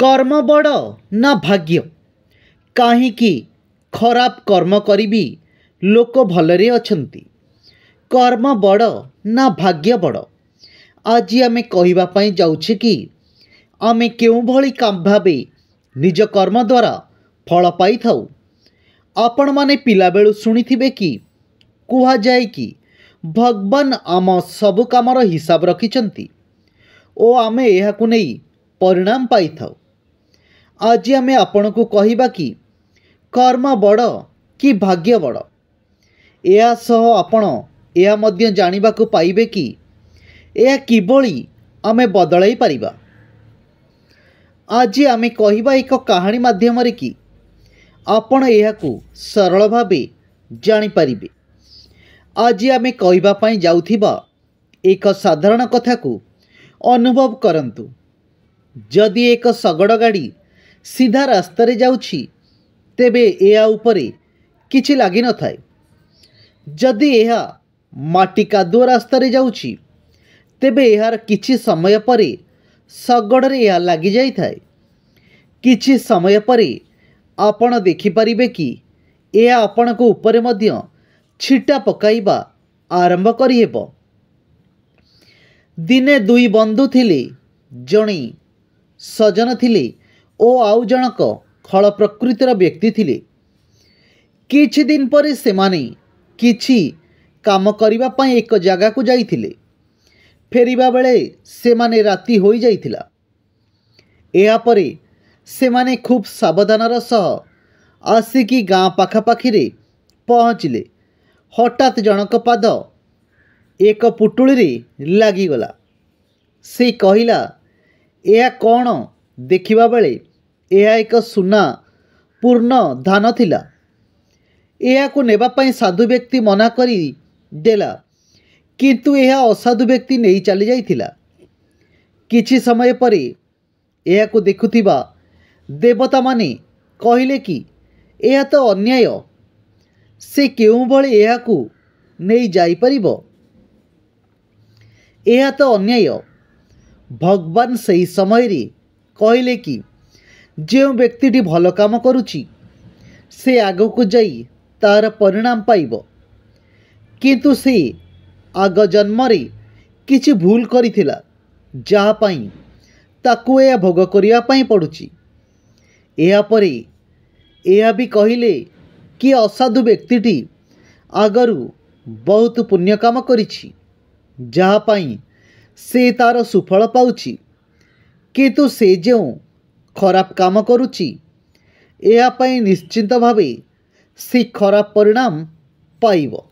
कर्म बड़ ना भाग्य कहीं खराब कर्म करी लोक भलरे अछंती। कर्म बड़ ना भाग्य बड़। आज आमे कहिबापई जाउछे कि आमे केउ भली काम भावे निज कर्म द्वारा फल पाई थाउ। आपण माने पिला बेलु सुनिथिबे कि कुहा जाए कि भगवान आम सबु कामर हिसाब रखिछंती ओ आमे एहाकु नेई परिणाम पाई थाउ। आज आमे आपणकु कहिबा कि कर्म बड़ कि भाग्य बड़। या सह आपण या मध्य जानिबाकु पाइबे कि या किबळी आमे बदलाई परिबा। आज आमे कहिबा एक कहानी माध्यम कि आपण एहाकु सरल भावे जानि परिबे। आज आमे कहिबा पई जाउथिबा एक साधारण कथा को अनुभव करंतु। जदि एक शगड़ गाड़ी सीधा रास्ता रे जाउछि तेबे एहा उपरे किछि लागि न थाए। जदि एहा माटी कादुआ रास्ता रे जाउछि तेबे एहार किछि समय परे शगड़ रे एहा लागि जाई थाए। किछि समय परे आपण देखि परिबे कि एहा आपण को उपरे मध्य छिटा पकाइबा आरंभ करि हेबो। दिने दुई बंधु थिले, जणे सजन थिले ओ आउ जनक खल प्रकृतिर व्यक्ति थिले। किछि दिन परे सेमाने किछि काम करिबा पई एक जगह को जाइथिले। फेरिबा बेले सेमाने राति होई जाइथिला। एहा परे सेमाने खूब सावधानर सह आसिकी गाँ पाखापाखि रे पहुँचिले। हठात जनक पाद एक पुटुली रे लागिगला। से कहिला, एहा कौन? देखिबा बेले एहा एक सुना पूर्ण धान थिला। एहाकु नेबा पई साधु व्यक्ति मना करी देला, किंतु एहा असाधु व्यक्ति नहीं चली जाइथिला। किछि समय परे एहाकु देखुथिबा देवता माने कहिले कि एहा तो अन्याय, से केउ भली एहाकु नहीं जाई परिबो। एहा तो अन्याय। भगवान सही समय रे कहिले कि जो व्यक्ति भल काम करुछि से आगकु जाई तार परिणाम पाइबो, किंतु से आग जन्म रे किछि भूल करिथिला जहा पई ताकु एहा भोग करिया पई पडुछि। एहा परे एहा भी कहिले कि असाधु व्यक्तिटी आगरु बहुत पुण्य काम करिछि जहा पई से तार सुफल पाउछि, किंतु से जो खराब काम करुछि एहा पई निश्चिंत भावे से खराब परिणाम पाइबो।